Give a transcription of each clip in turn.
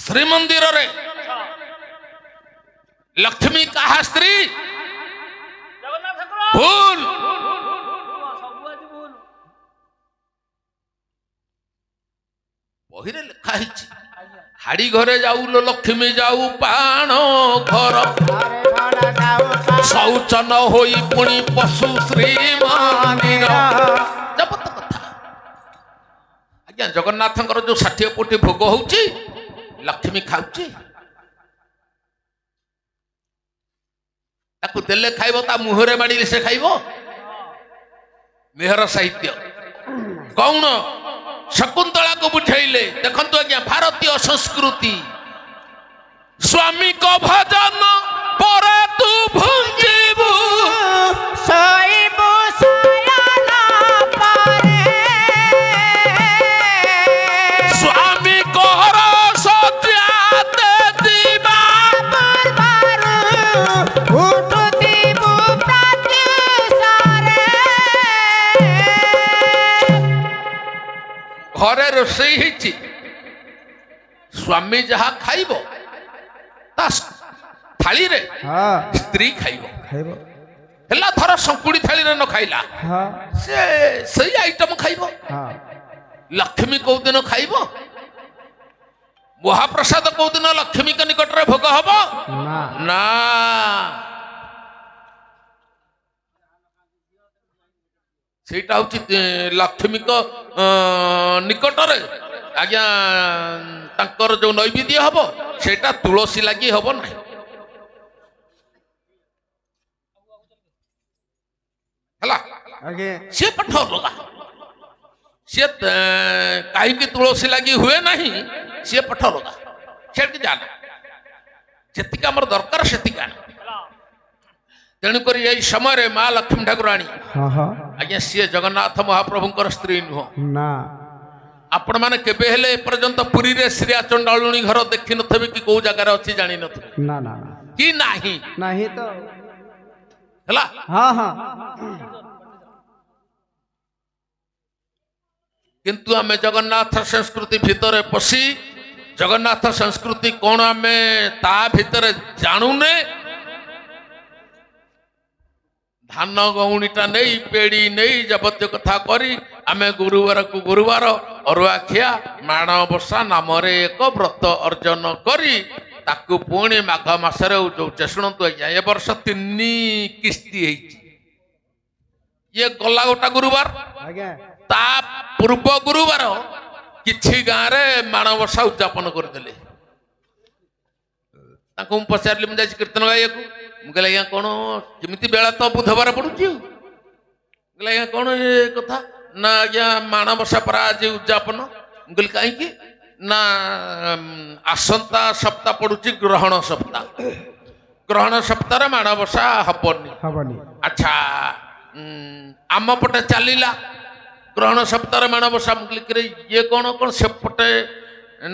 श्रीमंदिर रे लक्ष्मी कहा स्त्री भूल बहिरे लिखा हाड़ी घरे जाऊ लो लक्ष्मी जाऊ पाण घर शौचन होई पुणी पशु श्री मंदिर जबत कथा आज्ञा जगन्नाथ जो 60 कोटी भोग होउची लक्ष्मी खाऊची ताकू देले खाइबो ता मुहरे माड़ी से खाइबो मेहर साहित्य कौन शकुंतला को बुझाइले देखंतु आज्ञा भारतीय संस्कृति स्वामी को भजन परे तू भुंजीबू सोईबू सयाना पारे स्वामी को रस जाते दीवा बारू उठु दीबू प्रत्युसारे घरे रोषई हिची स्वामी जहा खाइबो ता थाली रे स्त्री खाइबो हेला थर संकुड़ी थाली रे न खाइला से सही आइटम खाइबो लक्ष्मी को दिन खाइबो महाप्रसाद को दिन लक्ष्मी के निकट रे भोग हबो ना सेटा होची लक्ष्मी को निकट रे आज्ञा तांकर जो नैवेद्य हबो सेटा तुलसी लागि हबो ना हला से पठ लगा से कहीं की तुलसी लगी हुए नहीं से पठ लगा से जाना जेतिक आमर दरकार सेतिक तेणुक यही समय माँ लक्ष्मी ठाकुराणी आज्ञा सी जगन्नाथ महाप्रभुंकर स्त्री नुह ना आपण माने केबे हेले पर्यंत पुरी रे श्री चंडालुणी घर देखि नथबे कि को जगह रे अछि जानि नथबे ना ना कि नाही नहीं तो हला हाँ हाँ किंतु आमे जगन्नाथ संस्कृति भितर पसी जगन्नाथ संस्कृति कोन आमे ता भितर जानुने धान गौणीटा नहीं पेड़ी नहीं जबत्य कथा करी आमे गुरुवार को गुरुवार अरुआ खिया माणबसा नाम एक व्रत अर्जन करी ताकू पुणी माघ मासरे उजौचे शुणु आज्ञा ए वर्ष 3 किस्ती ये गला गोटा गुरुवार ता पूर्व गुरुवार किछि गाँ रे माणबसा उद्यापन करदेले ताकू पचारली मुझे कीर्तन गाइक मुझे आज्ञा कौन केमिति बेला तो बुधवार पड़ुची आज्ञा कौन ये कथा ना आज्ञा माणबसा परा आज उद्यापन मुझे कहीं ना आसंता सप्ताह पड़ुची ग्रहण सप्ताह माणबसा हबनी अच्छा आम पटे चलीला ग्रहण सप्ताह माणबसा मुझे ये कौन कौन सेपटे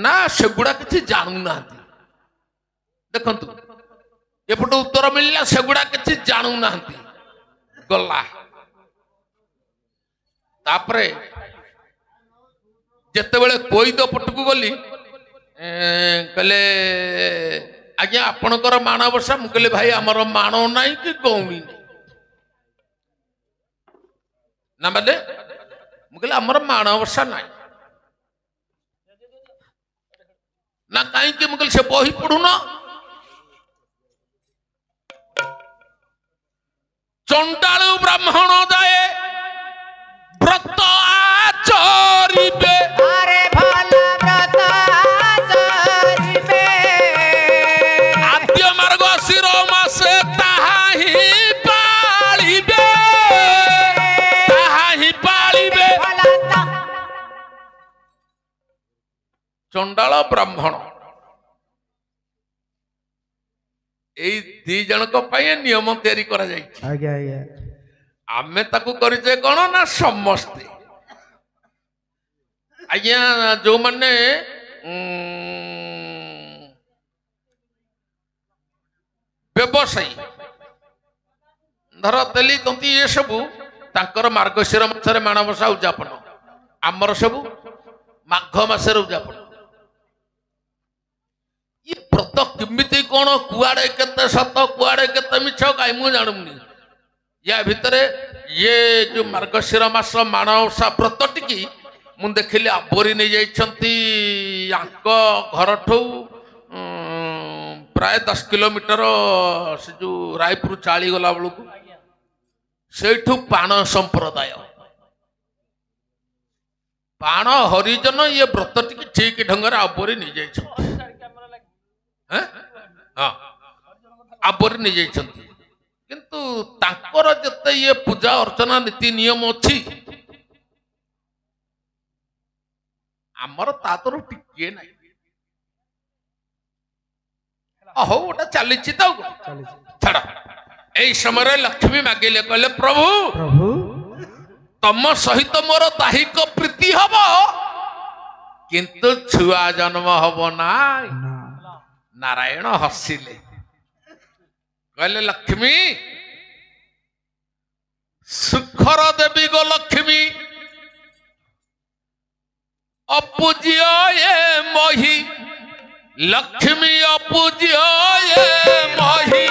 ना सेगुड़ा किसी जानू ना देखंतु एपटे उत्तर मिलला सेगुड़ा किसी जानू ना गला तापरे जेतेबेले कोईद पटकू गली कहले आज्ञा आपणकर माणबसा मु कहले भाई आमर माण नहीं कि गौणी ना बोले मु कहले आमर माणबसा नहीं ना कहीं मु कहले से बही पढ़ुन चंडालु ब्राह्मण जाए व्रत आचरिबे अरे भला व्रत आचरिबे आद्य मार्ग शिर मासे ताहा ही पालिबे चंडाल ब्राह्मण एई दी जनक पाए नियम तैयारी करा जाय आज्ञा आज्ञा आमे ताकू करिचे कोन ना समस्ते आज्ञा जो माने व्यवसायी धर तेली तंती ये सबू तांकर मार्गशीर मासरे माणबसा उद्यापन आमर सबू माघ मासरे उद्यापन କେମିତି କଣ କୁଆଡେ କେତେ ସତ କୁଆଡେ କେତେ ମିଛ କାହିଁ ମୁଁ ଜାଣୁନି। ୟା ଭିତରେ ଇଏ ଯୋଉ ମାର୍ଗଶିର ମାସ ମାଣଓଷା ବ୍ରତ ଟିକି ମୁଁ ଦେଖିଲି ଆବୋରି ନେଇଯାଇଛନ୍ତି ଆଙ୍କ ଘରଠୁ ପ୍ରାୟ 10 କିଲୋମିଟର ସେ ଯୋଉ ରାୟପୁର ଚାଳି ଗଲା ବେଳକୁ ସେଇଠୁ ପାଣ ସମ୍ପ୍ରଦାୟ ପାଣ ହରିଜନ ଇଏ ବ୍ରତ ଟିକେ ଠିକ ଢଙ୍ଗରେ ଆବୋରି ନେଇଯାଇଛନ୍ତି। ଆବୋରି ନେଇଯାଇଛନ୍ତି କିନ୍ତୁ ତାଙ୍କର ଯେତେ ଇଏ ପୂଜା ଅର୍ଚ୍ଚନା ନୀତି ନିୟମ ଅଛି ଆମର ତା ତରୁ ଟିକିଏ ନାହିଁ। ହଉ ଗୋଟେ ଚାଲିଛି ତ ଛାଡ। ଏଇ ସମୟରେ ଲକ୍ଷ୍ମୀ ମାଗିଲେ କହିଲେ ପ୍ରଭୁ ପ୍ରଭୁ ତମ ସହିତ ମୋର ଦାହିକ ପ୍ରୀତି ହବ କିନ୍ତୁ ଛୁଆ ଜନ୍ମ ହବ ନା। ନାରାୟଣ ହସିଲେ କହିଲେ ଲକ୍ଷ୍ମୀ ସୁଖର ଦେବୀ ଗୋ ଲକ୍ଷ୍ମୀ ଅପୂଜ୍ୟ ଏ ମହି ଲକ୍ଷ୍ମୀ ଅପୂଜ୍ୟ ଏ ମହି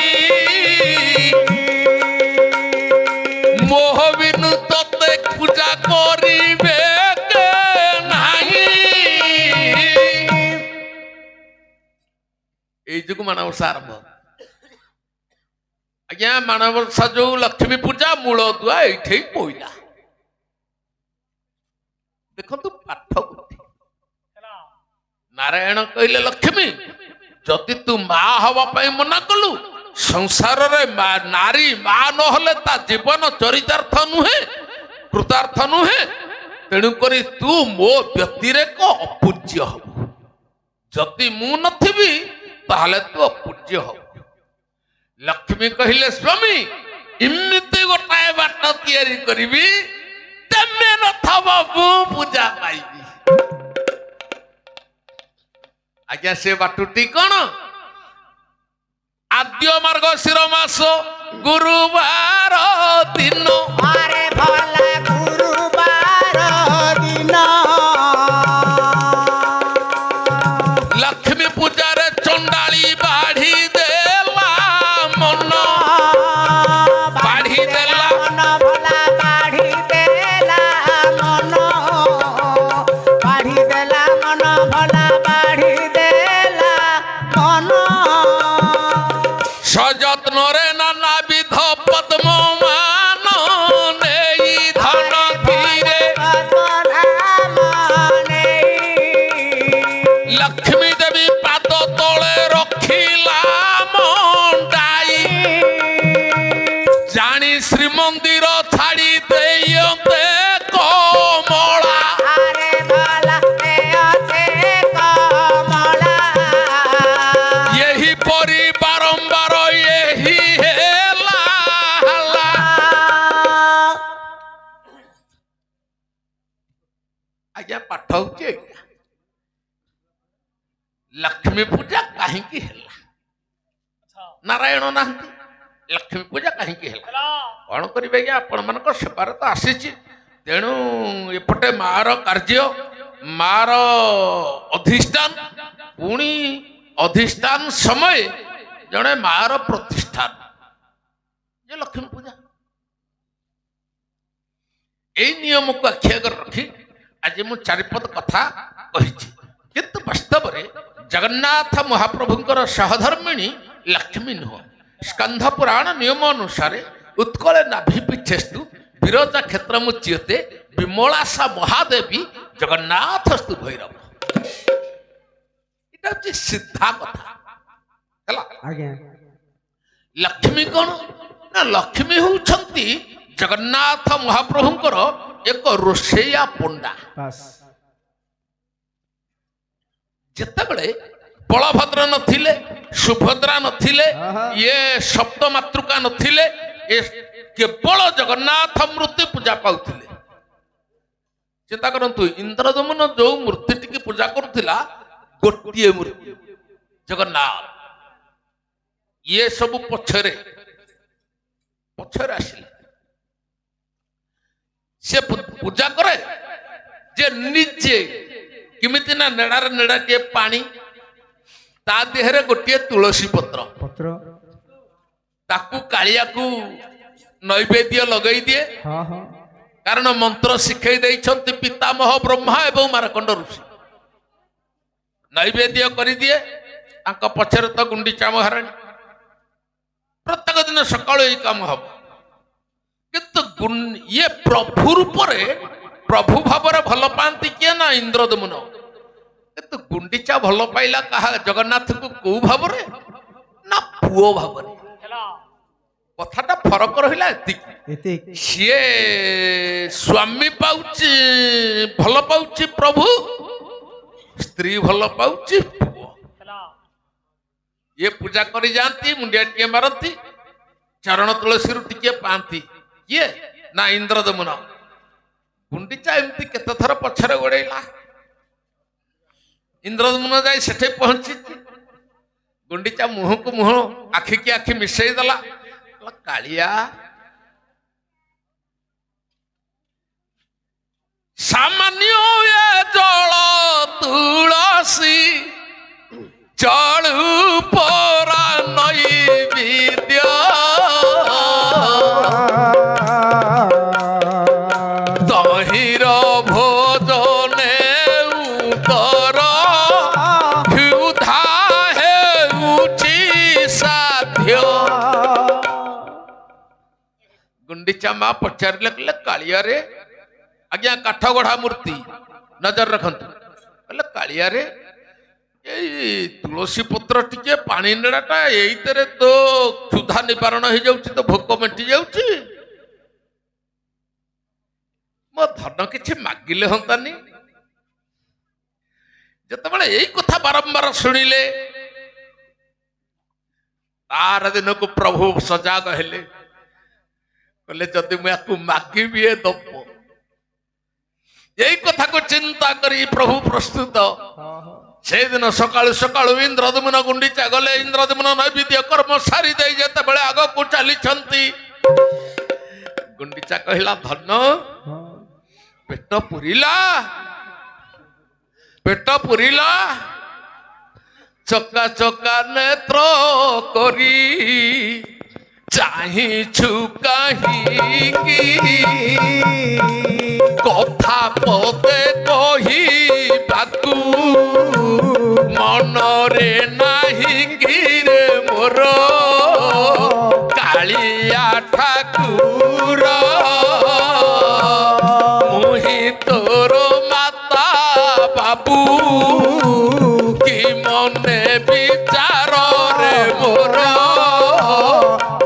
ମୋହ ବିନୁ ତତେ ପୂଜା କରିବେ କେ ନାହିଁ। ଏଇ ଯୋଗୁ ମାଣବସା ଆରମ୍ଭ। ଆଜ୍ଞା ମାଣବସା ଯୋଉ ଲକ୍ଷ୍ମୀ ପୂଜା ମୂଳ ଦୁଆ ଏଇଠି ପଇଲା। ଦେଖନ୍ତୁ ପାଠ ନାରାୟଣ କହିଲେ ଲକ୍ଷ୍ମୀ ଯଦି ତୁ ମା ହବା ପାଇଁ ମନା କଲୁ ସଂସାରରେ ନାରୀ ମା ନହେଲେ ତା ଜୀବନ ଚରିତାର୍ଥ ନୁହେଁ କୃତାର୍ଥ ନୁହେଁ ତେଣୁକରି ତୁ ମୋ ବ୍ୟତିରେକ ଅପୂଜ୍ୟ ହବୁ। ଯଦି ମୁଁ ନଥିବି ତାହେଲେ ତୁ ଅପୂଜ୍ୟ ହବୁ। ଲକ୍ଷ୍ମୀ କହିଲେ ସ୍ୱାମୀ ଏମିତି ଗୋଟାଏ ବାଟ ତିଆରି କରିବି ତେମେ ନଥବ ମୁଁ ପୂଜା ପାଇବି। ଆଜ୍ଞା ସେ ବାଟୁଟି କଣ? ଆଦ୍ୟ ମାର୍ଗଶିର ମାସ ଗୁରୁବାର ଦିନ ଆରେ ଭଲ ଗୁରୁବାର ଦିନ ଲକ୍ଷ୍ମୀ ପୂଜାରେ ଚଣ୍ଡାଳି ବାଢି ଦେଲା ମନ ବାଢି ଦେଲା ମନ ଭଲା ବାଢି ଦେଲା ମନ ବାଢି ଦେଲା ମନ ଭଲା ବାଢି ଦେଲା ମନ ସଯତ୍ନରେ ନାନାବିଧ ପଦ୍ମ ମାନ ନେଇ ଧନ ଧୀରେ ଲକ୍ଷ୍ମୀ ଦେବୀ ପାଦ ତଳେ ରଖିଲା ମଣ୍ଡାଇ ଜାଣି ଶ୍ରୀମନ୍ଦିର ଛାଡି ଦେଇଅନ୍ତେ କମଳା ଆରେ ଭଲା ଦେହତେ କମଳା ଏହି ପରି ବାରମ୍ବାର ଏହି ହେଲା ହେଲା। ଆଜ୍ଞା ପାଠ ହଉଛି ଏଇଟା। ଲକ୍ଷ୍ମୀ ପୂଜା କାହିଁକି ହେଲା? ନାରାୟଣ ନାହାନ୍ତି ଲକ୍ଷ୍ମୀ ପୂଜା କାହିଁକି ହେଲା? କଣ କରିବେ ଆଜ୍ଞା ଆପଣ ମାନଙ୍କ ସେବାରେ ତ ଆସିଛି ତେଣୁ ଏପଟେ ମାର କାର୍ଯ୍ୟ ମାର ଅଧିଷ୍ଠାନ ପୁଣି ଅଧିଷ୍ଠାନ ସମୟ ଜଣେ ମାର ପ୍ରତିଷ୍ଠାନ ଯେ ଲକ୍ଷ୍ମୀ ପୂଜା ଏଇ ନିୟମକୁ ଆଖି ଆଗରେ ରଖି ଆଜି ମୁଁ ଚାରିପଦ କଥା କହିଛି କିନ୍ତୁ ବାସ୍ତବରେ ଜଗନ୍ନାଥ ମହାପ୍ରଭୁଙ୍କର ସହଧର୍ମିଣୀ ଲକ୍ଷ୍ମୀ ନୁହଁ। ସ୍କନ୍ଧ ପୁରାଣ ନିୟମ ଅନୁସାରେ ଉତ୍କଳେ ନାଭି ପିଠେସ୍ତୁ ବିରଜା କ୍ଷେତ୍ର ମୁଚ୍ୟତେ ବିମଳାସା ମହାଦେବୀ ଜଗନ୍ନାଥସ୍ତୁ ଭୈରବ। ଏଟା ହଉଛି ସିଧା କଥା ହେଲା। ଆଜ୍ଞା ଲକ୍ଷ୍ମୀ କଣ ନା ଲକ୍ଷ୍ମୀ ହଉଛନ୍ତି ଜଗନ୍ନାଥ ମହାପ୍ରଭୁଙ୍କର ଏକ ରୋଷେଇଆ ପଣ୍ଡା। ବାସ୍ ଯେତେବେଳେ ବଳଭଦ୍ର ନଥିଲେ ସୁଭଦ୍ରା ନଥିଲେ ଇଏ ସପ୍ତ ମାତୃକା ନଥିଲେ ଏ କେବଳ ଜଗନ୍ନାଥ ମୂର୍ତ୍ତି ପୂଜା ପାଉଥିଲେ। ଚିନ୍ତା କରନ୍ତୁ ଇନ୍ଦ୍ରଦମନ ଯୋଉ ମୂର୍ତ୍ତି ଟିକେ ପୂଜା କରୁଥିଲା ଗୋଟିଏ ମୂର୍ତ୍ତି ଜଗନ୍ନାଥ ଇଏ ସବୁ ପଛରେ ଆସିଲେ ସେ ପୂଜା କରେ ଯେ ନିଜେ କେମିତି ନା ନେଡାରେ ନେଡା ଟିକେ ପାଣି ତା ଦେହରେ ଗୋଟିଏ ତୁଳସୀ ପତ୍ର ପତ୍ର ତାକୁ କାଳିଆକୁ ନୈବେଦ୍ୟ ଲଗେଇ ଦିଏ। ହଁ ହଁ କାରଣ ମନ୍ତ୍ର ଶିଖେଇ ଦେଇଛନ୍ତି ପିତାମହ ବ୍ରହ୍ମା ଏବଂ ମାରକଣ୍ଡ ଋଷି। ନୈବେଦ୍ୟ କରିଦିଏ। ତାଙ୍କ ପଛରେ ତ ଗୁଣ୍ଡିଚା ମହାରାଣୀ। ପ୍ରତ୍ୟେକ ଦିନ ସକାଳୁ ଏଇ କାମ ହବ। କିନ୍ତୁ ଇଏ ପ୍ରଭୁ ରୂପରେ ପ୍ରଭୁ ଭାବରେ ଭଲ ପାଆନ୍ତି କିଏ ନା ଇନ୍ଦ୍ରଦମନ। କିନ୍ତୁ ଗୁଣ୍ଡିଚା ଭଲ ପାଇଲା କାହା ଜଗନ୍ନାଥଙ୍କୁ କୋଉ ଭାବରେ ନା ପୁଅ ଭାବରେ। କଥାଟା ଫରକ ରହିଲା ଏତିକି। ଏତିକି ସିଏ ସ୍ୱାମୀ ପାଉଛି ଭଲ ପାଉଛି ପ୍ରଭୁ, ସ୍ତ୍ରୀ ଭଲ ପାଉଛି ପୁଅ। ଇଏ ପୂଜା କରି ଯାଆନ୍ତି, ମୁଣ୍ଡିଆ ଟିକେ ମାରନ୍ତି, ଚରଣ ତୁଳସୀରୁ ଟିକେ ପାଆନ୍ତି। କିଏ ନା ଇନ୍ଦ୍ରଦମନ। ଗୁଣ୍ଡିଚା ଏମିତି କେତେ ଥର ପଛରେ ଗୋଡେଇଲା। ଇନ୍ଦ୍ରଦମନ ଯାଇ ସେଠି ପହଞ୍ଚିଛି। ଗୁଣ୍ଡିଚା ମୁହଁକୁ ମୁହଁ ଆଖିକି ଆଖି ମିଶେଇ ଦେଲା। କାଳିଆ ସାମାନ୍ୟ ଏ ଜଳ ତୁଳସୀ ଚଳୁ ପରା ନୈବେଦ୍ୟ ତହିଁର ଭୋଜନେ ଉଦର କ୍ଷୁଧା ହେଉଛି ସାଧ୍ୟ। ଗୁଣ୍ଡିଚା ମା ପଚାରିଲେ, କହିଲେ କାଳିଆରେ ଆଜ୍ଞା କାଠଗଢା ମୂର୍ତ୍ତି ନଜର ରଖନ୍ତୁ। କହିଲେ କାଳିଆରେ ଏଇ ତୁଳସୀ ପତ୍ର ଟିକେ ପାଣି ନେଡ଼ାଟା ଏଇଥିରେ ତ କ୍ଷୁଧା ନିବାରଣ ହେଇଯାଉଛି, ତ ଭୋକ ମେଣ୍ଟି ଯାଉଛି। ମୋ ଧନ କିଛି ମାଗିଲେ ହନ୍ତାନି। ଯେତେବେଳେ ଏଇ କଥା ବାରମ୍ବାର ଶୁଣିଲେ ତାର ଦିନକୁ ପ୍ରଭୁ ସଜାଗ ହେଲେ। କହିଲେ ଯଦି ମୁଁ ୟାକୁ ମାଗିବି ଏ ଦବ। ଏଇ କଥାକୁ ଚିନ୍ତା କରି ପ୍ରଭୁ ପ୍ରସ୍ତୁତ। ସେଇଦିନ ସକାଳୁ ସକାଳୁ ଇନ୍ଦ୍ରଦମନ ଗୁଣ୍ଡିଚା ଗଲେ। ଇନ୍ଦ୍ରଦମନ ନୈବେଦ୍ୟ କର୍ମ ସାରି ଦେଇ ଯେତେବେଳେ ଆଗକୁ ଚାଲିଛନ୍ତି, ଗୁଣ୍ଡିଚା କହିଲା ଧନ ପେଟ ପୁରିଲା, ପେଟ ପୁରିଲା। ଚକା ଚକା ନେତ୍ର କରି ଚାହିଁଛୁ କାହିଁକି? କଥା ପଦେ କହିବାକୁ ମନରେ ନାହିଁ କିରେ ମୋର କାଳିଆ ଠାକୁର। ମୁହିଁ ତୋର ମାତା ବାବୁ କି ମନେ ବିଚାରରେ ମୋର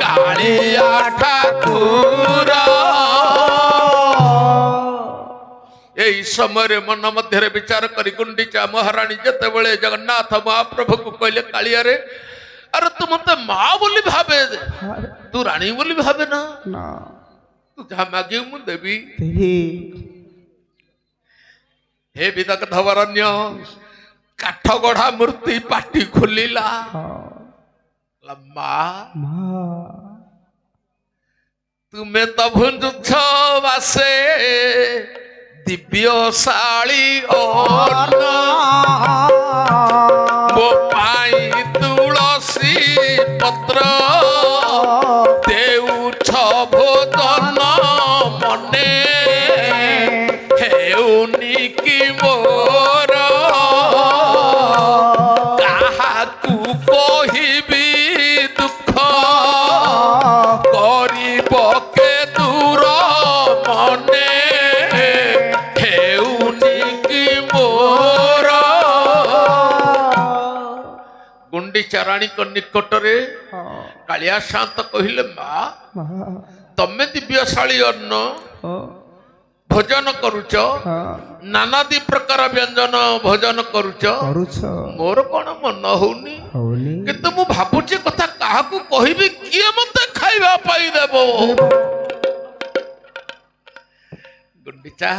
କାଳିଆ ଠାକୁର। এই ସମୟରେ ମନ ମଧ୍ୟରେ ବିଚାର କରି ଗୁଣ୍ଡିଚା ମହାରାଣୀ ଯେତେବେଳେ ଜଗନ୍ନାଥ ମହାପ୍ରଭୁକୁ କହିଲେ କାଳିଆରେ ଆରେ ତୁ ମତେ ମା ବୋଲି ଭାବେ, ତୁ ରାଣୀ ବୋଲି ଭାବେ ନା, ତୁ ଯାହା ମାଗିବୁ ମୁଁ ଦେବି। ହେ ବିଦଗ୍ଧବରଣ୍ୟ କାଠ ଗଢା ମୂର୍ତ୍ତି ପାଟି ଖୋଲିଲା। ମା ତୁମେ ତ ଭୁଞ୍ଜୁଛ ବାସେ ଦିବ୍ୟଶାଳୀ ଅନ୍ନ, ମୋ ପାଇଁ ତୁଳସୀ ପତ୍ର ଦେଉଛ ଭୋଜନ ମନେ ହେଉନି କି ମୋର କାହାକୁ କହିବି ଦୁଃଖ କରିବ କେ ଦୂର ମନେ ହେଉନି କି ମୋର। ଗୁଣ୍ଡିଚା ରାଣୀଙ୍କ ନିକଟରେ କାଳିଆ ସାନ୍ତ କହିଲେ ମା ତମେ ଦିବ୍ୟଶାଳୀ ଅନ୍ନ ଭୋଜନ କରୁଛ, ନାନାଦି ପ୍ରକାର ବ୍ୟଞ୍ଜନ ଭୋଜନ କରୁଛ, ମୋର କଣ ମନ ହଉନି? କିନ୍ତୁ ମୁଁ ଭାବୁଛି କଥା କାହାକୁ କହିବି, କିଏ ମତେ ଖାଇବା ପାଇଁ ଦେବ? ଗୁଣ୍ଡିଚା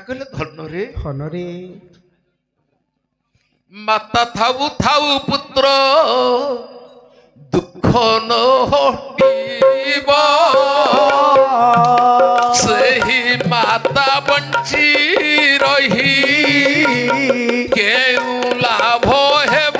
କହିଲେ ଧନରେ ମାତା ଥାଉ ଥାଉ ପୁତ୍ର ଦୁଃଖ ନ ହଟିବ, ସେହି ମାତା ବଞ୍ଚି ରହି କେଉଁ ଲାଭ ହେବ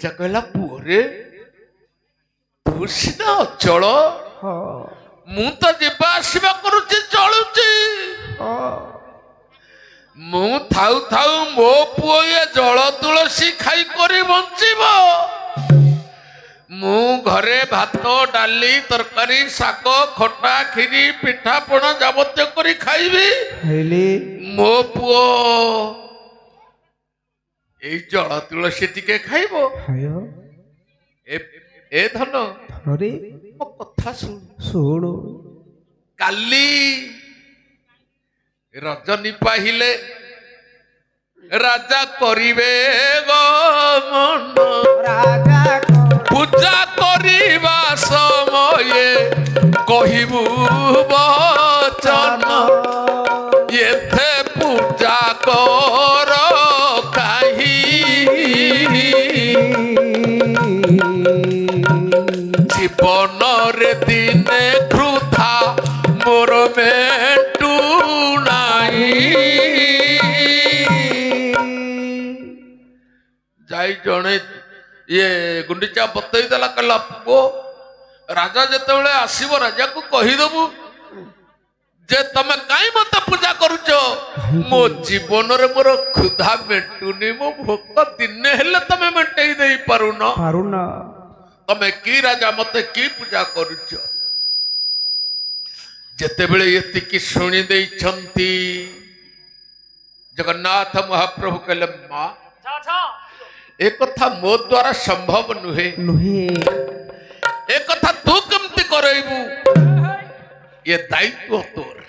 ଗୁଣ୍ଡିଚା କହିଲା ପୁଅରେ ତୁ ସିନା ଅଚଳ ହଁ ମୁଁ ତ ଯିବା ଆସିବା କରୁଛି ଚଳୁଛି ମୁଁ ଥାଉ ଥାଉ ମୋ ପୁଅ ଏ ଜଳ ତୁଳସୀ ଖାଇ କରି ବଞ୍ଚିବ ମୁଁ ଘରେ ଭାତ ଡାଲି ତରକାରୀ ଶାଗ ଖଟା କ୍ଷୀରି ପିଠା ପଣା ଯାବତୀୟ କରି ଖାଇବି ଖାଇଲି ମୋ ପୁଅ ଏଇ ଜଳ ତୁଳସୀ ଟିକେ ଖାଇବ ଖାଇବ ଏ ଧନ ଧନରେ ମୋ କଥା ଶୁଣ ଶୁଣୁ କାଲି ରଜନୀ ପାहिले ରାଜା କରିବେ ଗମନ ରାଜା ପୂଜା କରିବା ସମये କହିବୁ ବଚନ ଏତେ ପୂଜା କର କାହିଁ ଜୀବନରେ ଦିନେ ବୃଥା ମୋର ମେଣ୍ଟୁ ନାହିଁ ଯାଇ ଜଣେ ଇଏ ଗୁଣ୍ଡିଚା ବତେଇ ଦେଲା କହିଲା ପୁଅ ରାଜା ଯେତେବେଳେ ଆସିବ ରାଜାକୁ କହିଦବୁ ଯେ ତମେ କାହିଁ ମତେ ପୂଜା କରୁଛ ମୋ ଜୀବନରେ ମୋର କ୍ଷୁଧା ମେଣ୍ଟୁନି ମୋ ଭୋକ ଦିନେ ହେଲେ ତମେ ମେଣ୍ଟେଇ ଦେଇ ପାରୁନ ତମେ କି ରାଜା ମତେ କି ପୂଜା କରୁଛ ଯେତେବେଳେ ଏତିକି ଶୁଣି ଦେଇଛନ୍ତି ଜଗନ୍ନାଥ ମହାପ୍ରଭୁ କହିଲେ ମା ଏ କଥା ମୋ ଦ୍ୱାରା ସମ୍ଭବ ନୁହେଁ ଏ କଥା ତୁ କେମିତି କରେଇବୁ ये दायित्व तोर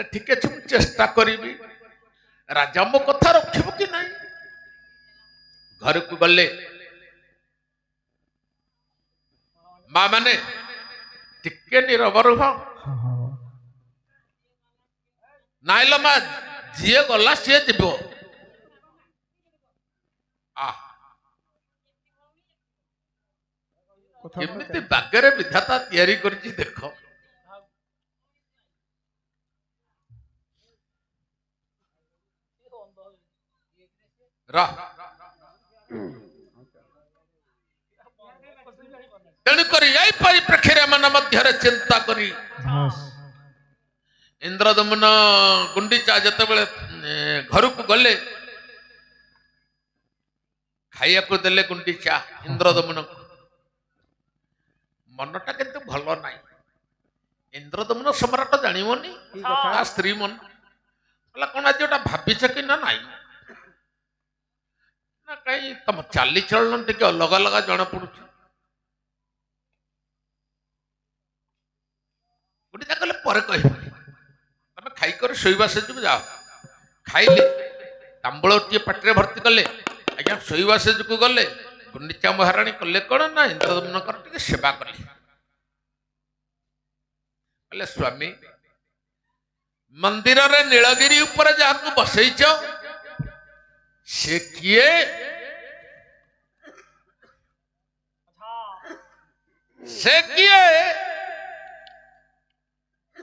ठीक है ମୁଁ ଚେଷ୍ଟା କରିବି ରାଜା ମୋ କଥା ରଖିବ କି ନାହିଁ ଘରକୁ ଗଲେ ମା ମାନେ ଟିକେ ନିରବ ରୁହ ନାଇଲ ମା ଯିଏ ଗଲା ସିଏ ଯିବ ଏମିତି ବାଗରେ ବିଧାତା ତିଆରି କରିଛି ଦେଖ ତେଣୁକରି ଏଇ ପରିପ୍ରେକ୍ଷୀରେ ଏମାନେ ମଧ୍ୟରେ ଚିନ୍ତା କରି ଇନ୍ଦ୍ରଦମନ ଗୁଣ୍ଡିଚା ଯେତେବେଳେ ଘରକୁ ଗଲେ ଖାଇବାକୁ ଦେଲେ ଗୁଣ୍ଡିଚା ଇନ୍ଦ୍ରଦମନକୁ ମନଟା କିନ୍ତୁ ଭଲ ନାହିଁ ଇନ୍ଦ୍ରଦମନ ସମ୍ରାଟ ଜାଣିବନି ତା ସ୍ତ୍ରୀ ମନ କହିଲା କଣ ଆଜି ଗୋଟେ ଭାବିଛ କି ନା ନାଇଁ ନା କାହିଁ ତମ ଚାଲିଚଳନ ଟିକେ ଅଲଗା ଅଲଗା ଜଣା ପଡୁଛି ଗୁଣ୍ଡିଚା କହିଲେ ପରେ କହିବି ତମେ ଖାଇକରି ଶୋଇବା ସେଜକୁ ଯାଅ ଖାଇଲେ ତାମ୍ବଳ ଟିକେ ପାଟିରେ ଭର୍ତ୍ତି କଲେ ଆଜ୍ଞା ଶୋଇବା ସେଜକୁ ଗଲେ ଗୁଣ୍ଡିଚା ମହାରାଣୀ କଲେ କଣ ନା ଇନ୍ଦ୍ରଦମନଙ୍କର ଟିକେ ସେବା କଲେ କହିଲେ ସ୍ୱାମୀ ମନ୍ଦିରରେ ନୀଳଗିରି ଉପରେ ଯାହାକୁ ବସେଇଛ ସେ କିଏ ସେ କିଏ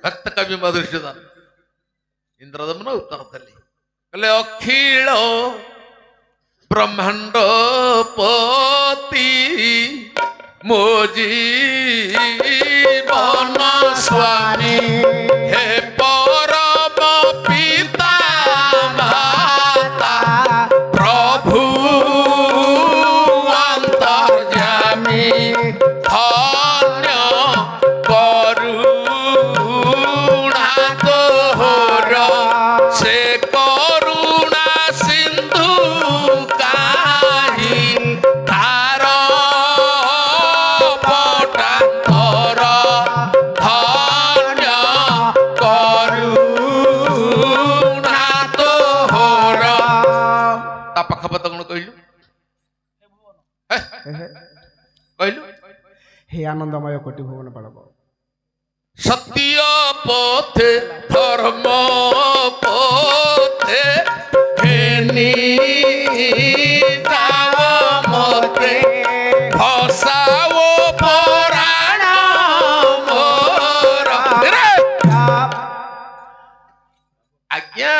ଭକ୍ତ କବି ମଧୁସୂଦନ ଇନ୍ଦ୍ରଦମନ ଉତ୍ତର ଦେଲେ କହିଲେ ଅଖିଳ ବ୍ରହ୍ମାଣ୍ଡ ପତି ମୋ ଜୀବନ ସ୍ୱାମୀ ହେ ପରମ ପିତା ମାତା ପ୍ରଭୁ ଅନ୍ତର୍ଯାମୀ ଧନ୍ୟ କରୁଣା ତୋର ସେ କରୁଣା ସିନ୍ଧୁ କାହିଁ ତାର ପଟାନ୍ତର ଧନ୍ୟ କରୁଣା ତୋର ତା ପାଖାପାଖି କଣ କହିଲୁ କହିଲୁ हे आनंदमय कोटि भुवन बालक सत्य पथे धर्म पथे हेनी जाव मते भसाओ पुराण मोर आज्ञा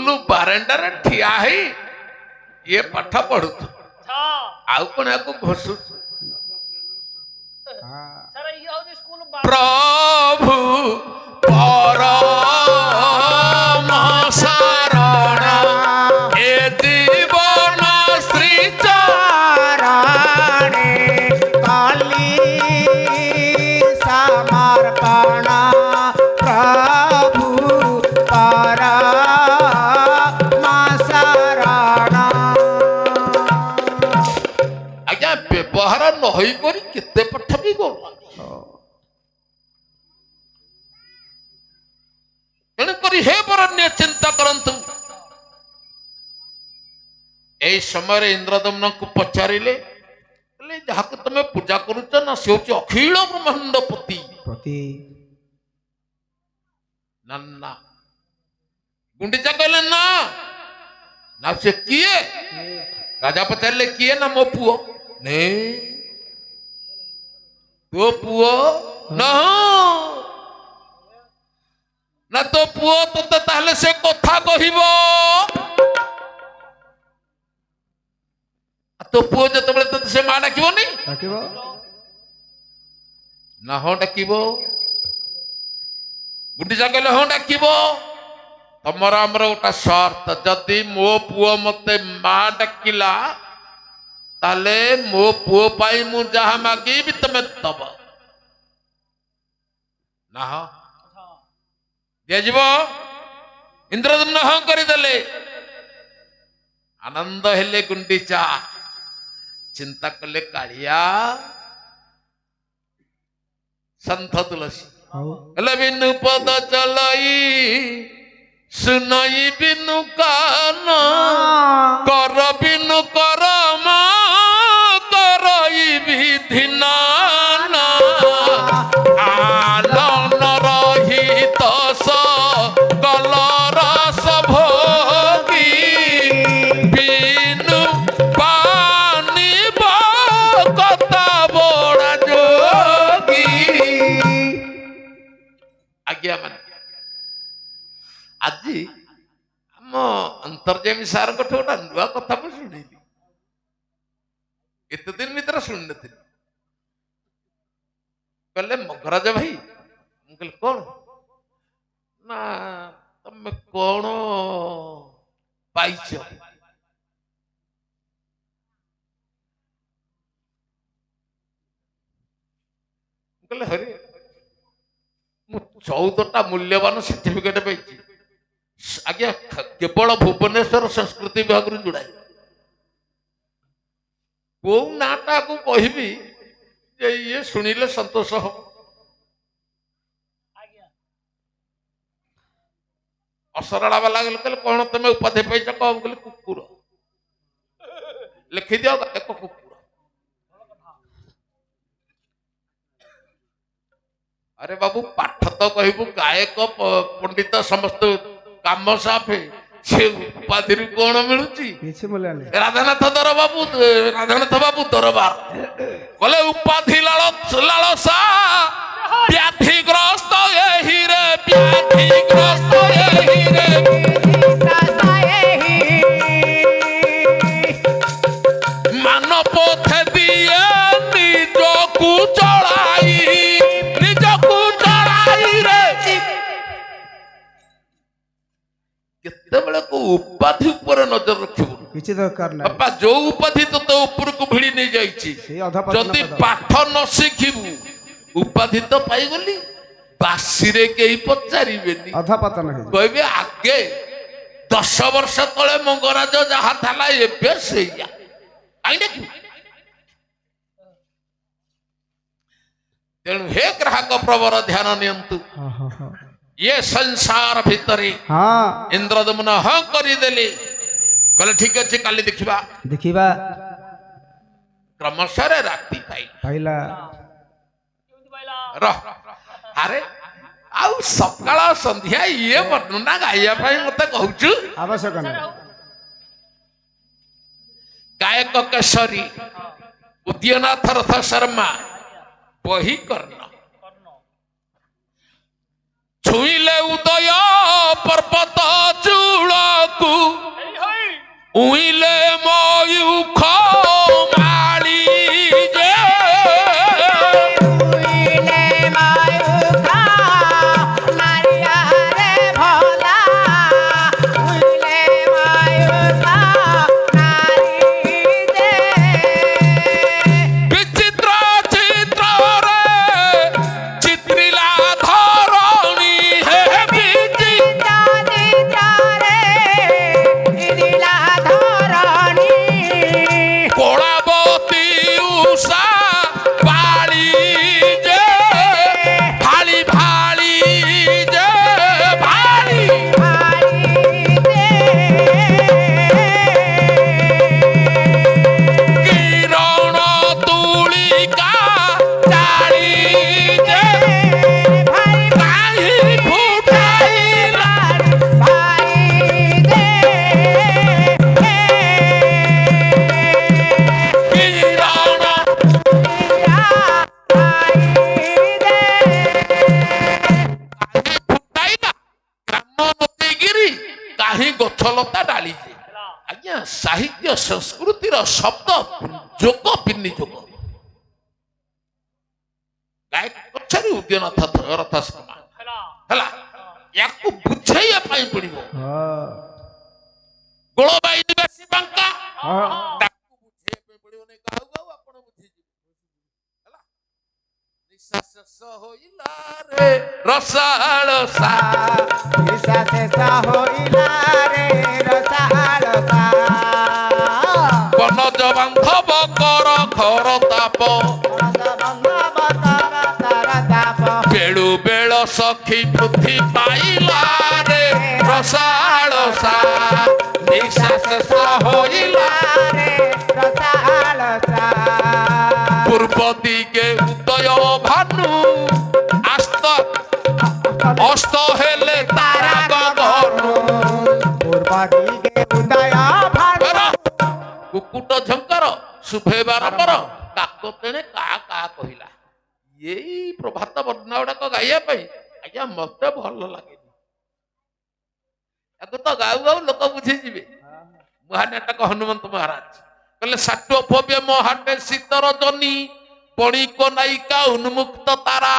ସ୍କୁଲ ବାରଣ୍ଡାରେ ଠିଆ ହେଇ ଇଏ ପାଠ ପଢୁଛୁ ଆଉ କଣ ୟାକୁ ଘୋଷୁଛୁ ପ୍ରଭୁ ପରମ ଶରଣ ଏ ଜୀବନ ଶ୍ରୀ ଚାରଣେ କାଲି ସମର୍ପଣ ପ୍ରଭୁ ପରମ ଶରଣ। ଆଜ୍ଞା ବ୍ୟବହାର ନ ହୋଇ କରି କେତେ ପାଠ ବି ଗଲା ତେଣୁକରି ହେ ବରଣ୍ୟ ଚିନ୍ତା କରନ୍ତୁ। ଏଇ ସମୟରେ ଇନ୍ଦ୍ରଦମ୍ନଙ୍କୁ ପଚାରିଲେ ଯାହାକୁ ତମେ ପୂଜା କରୁଛ ନା ସେ ହଉଛି ଅଖିଳ ବ୍ରହ୍ମାଣ୍ଡ ପତି ନା ନା ଗୁଣ୍ଡିଚା କହିଲେ ନା ନା ସେ କିଏ ରାଜା ପଚାରିଲେ କିଏ ନା ମୋ ପୁଅ ନେ ତୋ ପୁଅ ନା ନା ତୋ ପୁଅ ତୋତେ ତାହେଲେ ସେ କଥା କହିବ ତୋ ପୁଅ ଯେତେବେଳେ ତୋତେ ସେ ମା ଡାକିବନି ନା ହଁ ଡାକିବ ଗୁଣ୍ଡିଚା କହିଲେ ହଁ ଡାକିବ ତମର ଆମର ଗୋଟେ ସର୍ତ୍ତ ଯଦି ମୋ ପୁଅ ମତେ ମା ଡାକିଲା ତାହେଲେ ମୋ ପୁଅ ପାଇଁ ମୁଁ ଯାହା ମାଗିବି ତମେ ଦବ ନା ହଁ ଦିଆଯିବ ଇନ୍ଦ୍ରଦମ୍ନ ହଁ କରିଦେଲେ ଆନନ୍ଦ ହେଲେ ଗୁଣ୍ଡିଚା ଚିନ୍ତା କଲେ କାଳିଆ ସନ୍ଥ ତୁଳସୀ ହେଲେ ବିନୁ ପଦ ଚଲାଇ ଶୁନଇ ବିନୁ କାନ କର ବିନୁ କର ମା କରଇ ବିଧିନ ଆଲନ ରହିତ କଲ ରସ ଭୋଗୀ ବିନୁ ପାନି କଥା ବଡ଼ା ଯୋଗୀ ଆଜ୍ଞା ମାନେ ଆଜି ଆମ ଅନ୍ତର୍ଯାମୀ ସାରଙ୍କଠୁ ଗୋଟେ ନୂଆ କଥା ମୁଁ ଶୁଣିଲି ଏତେ ଦିନ ଭିତରେ ଶୁଣିନଥିଲି କହିଲେ ମଙ୍ଗରାଜ ଭାଇ ମୁଁ କହିଲି କଣ ନା ତମେ କଣ ପାଇଛ କହିଲେ ହରି ମୁଁ 14ଟା ମୂଲ୍ୟବାନ ସାର୍ଟିଫିକେଟ ପାଇଛି ଆଜ୍ଞା କେବଳ ଭୁବନେଶ୍ୱର ସଂସ୍କୃତି ବିଭାଗରୁ ଯୋଡ଼ାଏ କୋଉ ନାଁଟାକୁ କହିବି ଯେ ଇଏ ଶୁଣିଲେ ସନ୍ତୋଷ ହବ ଅସରଳା ବାଲା କହିଲେ କଣ ତମେ ଉପାଧି ପାଇଛ କହ କହିଲେ କୁକୁର ଲେଖିଦିଅ ଏକ କୁକୁର अरे बाबू पाठ तो कहबू गायक पंडित समस्त काम साफे से उपाधि कौन मिलुची राधानाथ बाबू दरबार कहले उपाधि लालसा व्याधिग्रस्त एही रे व्याधिग्रस्त एही रे मानव पथे दिए निजकू चढ़ाई केतेबेले को उपाधि ऊपर नजर रखिबु किछि दरकार नै बापा जो उपाधि तो तो ऊपर को भिड़ी नहीं जाईछि जदी पाठ न शिखिबु उपाधि तो पाई गली बासी रे केही पचारिबेनी अधपतन हे कहबे आगे 10 वर्ष तळे मंगराज जहा थाला एबे सेया आइ देखि तेणु हे ग्राहक प्रवर ध्यान नियंतु ये संसार भितरे इंद्रदमन हाँ करदेले कहले ठीक अच्छे काली देखिबा क्रमशः राति पाइला अरे आउ सकाळ संध्या ये वर्णना गाइया पाई मते कहूछु आवश्यक नै गायक केशरी उद्यनाथ रथ शर्मा वही कर्ण ଛୁଇଁଲେ ଉଦୟ ପର୍ବତ ଚୂଳକୁ ଉଇଁଲେ ମୟୂଖ ମାଳି ଯେ ଉଇଲେ ମୟୂଖ ମାଳିଆ ରେ ଭଲା ଉଇଲେ ମୟୂଖ ନାରୀ ଯେ ବିଚିତ୍ର ଚିତ୍ରରେ ଚିତ୍ରିଲା ଧରଣୀ ହେ ବିଚିତ୍ର ଚିତ୍ରରେ ଇରିଲା ଧରଣୀ କୋଳାବତୀ ଉଷା ବାଳି ଯେ ଭାଳି ଭାଳି ଯେ ଭାଳି କିରଣ ତୁଳିକା ଚାଳି ଯେ କାହିଁ ଫୁଟାଇଲା କିରଣ ଫୁଟାଇଲା ଗ୍ରାମ ନଦୀଗିରି କାହିଁ ଗଛଲତା ଡାଳି ଯେ ଆଜ୍ଞା ସାହିତ୍ୟ ସଂସ୍କୃତିର ଶବ୍ଦ ଯୋଗ ବିନିଯୋଗ ଗାୟକ ପଛରେ ଉଦ୍ୟନାଥ ରଥ ଶର୍ମା ହେଲା ୟାକୁ ବୁଝେଇବା ପାଇଁ ପଡିବ ହଁ ଗୋଳବାଇ ନିବାସୀ ବାଙ୍କା ହଁ ତାକୁ ବୁଝେଇବା ପାଇଁ ପଡିବ ନାଇଁ ଗାଉ ଗାଉ ଆପଣ ବୁଝିଯିବେ ହେଲା ନିଶା ଶେଷ ହୋଇଲା ରେ ରସାଳ ସା ନିଶା ଶେଷ ହୋଇଲା ରେ ରସାଳସା ବନଜ ବାନ୍ଧବ କର ଘର ତାପ ବେଳୁ ବେଳ ସଖୀ ବୃଦ୍ଧି ପାଇଲା ରେ ରସାଳ ସା ନିଶା ଶେଷ ହୋଇଲା ପୂର୍ବ ଦିଗେ ଉଦୟ ଭାନୁ ଆସ୍ତ ଅସ୍ତ ହେଲେ ତାରା ଗଗନ କୁକୁଟ ଝଙ୍କର ଶୁଭେବାର ପର କାକ ତେଣେ କା କା କହିଲା ଏଇ ପ୍ରଭାତ ବର୍ଣ୍ଣନା ଗୁଡାକ ଗାଇବା ପାଇଁ ଆଜ୍ଞା ମତେ ଭଲ ଲାଗେନି ତାକୁ ତ ଗାଉ ଗାଉ ଲୋକ ବୁଝିଯିବେ ମହାନାଟକ ହନୁମନ୍ତ ମହାରାଜ କହିଲେ ଷାଠ୍ୟୋପବ୍ୟ ମହାଟେ ଶୀତର ଜନି ପଣିକ ନାୟିକା ଉନ୍ମୁକ୍ତ ତାରା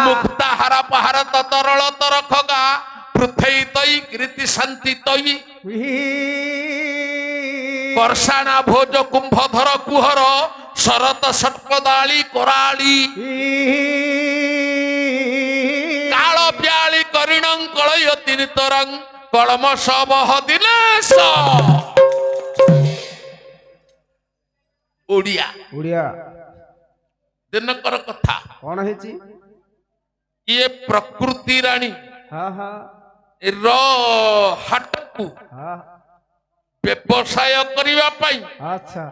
ମୁକ୍ତା ହାରା ପାହାର ତରଳ ତର ଖଗା ପୃଥେଇ ତଇ କୀର୍ତ୍ତି ଶାନ୍ତି ତଇ ବର୍ଷାଣା ଭୋଜ କୁମ୍ଭଧର କୁହର ଶରତ ଷଟ୍ପଦାଳି କରାଳି କାଳ ବ୍ୟାଳି କରିଣଙ୍କଳୟ ତିନି ତରଂ କଳମ ସବହ ଦିନେଶ ଓଡ଼ିଆ ଓଡ଼ିଆ ଦିନକର କଥା କଣ ହେଇଛି ଇଏ ପ୍ରକୃତି ରାଣୀ ହଁ ହଁ ର ହାଟକୁ ହଁ ବ୍ୟବସାୟ କରିବା ପାଇଁ ଆଚ୍ଛା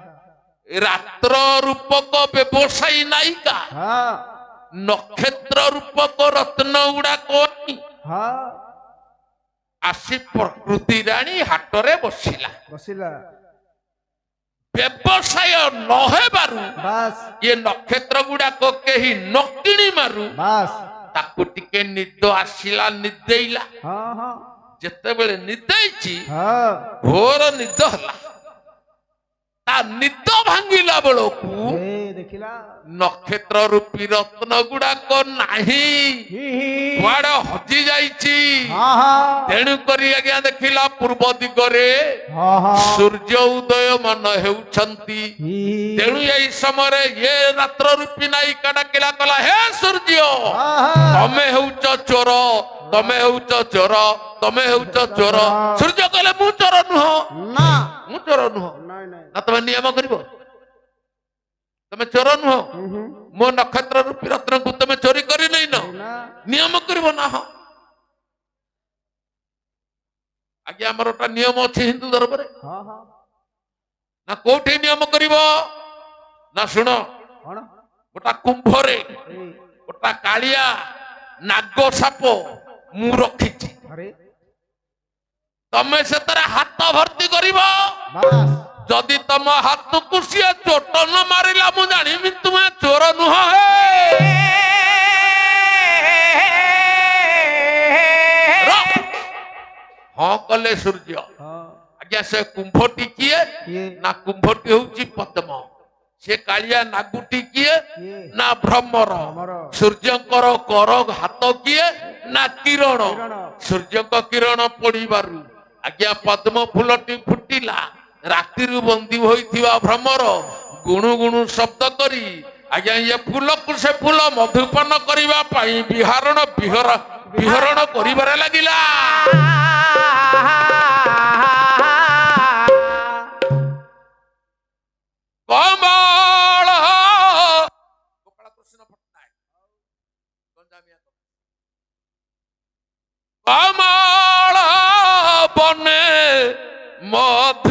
ରାତ୍ର ରୂପକ ବ୍ୟବସାୟୀ ନାୟିକା ହଁ ନକ୍ଷତ୍ର ରୂପକ ରତ୍ନ ଗୁଡାକ ହଁ ଆସି ପ୍ରକୃତି ରାଣୀ ହାଟରେ ବସିଲା ବସିଲା ବ୍ୟବସାୟ ନ ହେବାରୁ ବାସ୍ ଏ ନକ୍ଷତ୍ର ଗୁଡାକ କେହି ନ କିଣିବାରୁ ବାସ୍ ତାକୁ ଟିକେ ନିଦ ଆସିଲା ନିଦେଇଲା ହଁ ହଁ ଯେତେବେଳେ ନିଦେଇଛି ହଁ ଘୋର ନିଦ ହେଲା ତା ନିଦ ଭାଙ୍ଗିଲା ବେଳକୁ ଏ ଦେଖିଲା ନକ୍ଷତ୍ର ରୂପୀ ରତ୍ନ ଗୁଡାକ ନାହିଁ କୁଆଡେ ହଜି ଯାଇଛି ହଁ ହଁ ତେଣୁ କରି ଆଜ୍ଞା ଦେଖିଲା ପୂର୍ବ ଦିଗରେ ହଁ ହଁ ସୂର୍ଯ୍ୟ ଉଦୟମାନ ହେଉଛନ୍ତି ତେଣୁ ଏଇ ସମୟରେ ଏ ରାତ୍ର ରୂପୀ ନାୟିକା ଡାକିଲା କଲା ହେ ସୂର୍ଯ୍ୟ ତମେ ହେଉଛ ଚୋର ତମେ ହେଉଛ ଚୋର ତମେ ହେଉଛ ଚୋର ସୂର୍ଯ୍ୟ କହିଲେ ମୁଁ ଚୋର ନୁହଁ ନା ମୁଁ ଚୋର ନୁହଁ ନାଇଁ ନାଇଁ ନା ତମେ ନିୟମ କରିବ ତମେ ଚୋର ନୁହଁ ମୋ ନକ୍ଷତ୍ର ରୂପୀ ରତ୍ନକୁ ତମେ ଚୋରି କରି ନେଇ ନା ନିୟମ କରିବ ନା ହଁ ଆଜ୍ଞା ଆମର ଗୋଟେ ନିୟମ ଅଛି ହିନ୍ଦୁ ଧର୍ମରେ ହଁ ହଁ ନା କୋଉଠି ନିୟମ କରିବ ନା ଶୁଣ କଣ ଗୋଟା କୁମ୍ଭରେ ଏଇ ଗୋଟା କାଳିଆ ନାଗ ସାପ ମୁଁ ରଖିଛି ଆରେ ତମେ ସେଥିରେ ହାତ ଭର୍ତ୍ତି କରିବ ବାସ୍ ଯଦି ତମ ହାତକୁ ସିଏ ଚୋଟ ନ ମାରିଲା ମୁଁ ଜାଣିବି ତୁମେ ଚୋର ନୁହଁ ହେ ହଁ କଲେ ସୂର୍ଯ୍ୟ। ହଁ ଆଜ୍ଞା ସେ କୁମ୍ଭଟି କିଏ କିଏ ନା କୁମ୍ଭଟି ହଉଛି ପଦ୍ମ। ସେ କାଳିଆ ନାଗୁଟି କିଏ କିଏ ନା ଭ୍ରମର। ଭ୍ରମର। ସୂର୍ଯ୍ୟଙ୍କର କର ହାତ କିଏ ନା କିରଣ। କିରଣ। ସୂର୍ଯ୍ୟଙ୍କ କିରଣ ପଡିବାରୁ ଆଜ୍ଞା ପଦ୍ମ ଫୁଲଟି ଫୁଟିଲା। ରାତିରୁ ବନ୍ଦୀ ହୋଇଥିବା ଭ୍ରମର ଗୁଣୁ ଗୁଣୁ ଶବ୍ଦ କରି ଆଜ୍ଞା ଏ ଫୁଲକୁ ସେ ଫୁଲ ମଧୁପାନ କରିବା ପାଇଁ ବିହରଣ କରିବାରେ ଲାଗିଲା। କମଳ ଗୋପାଳକୃଷ୍ଣ ପଟ୍ଟନାୟକ କମଳ ବନେ ମଧୁ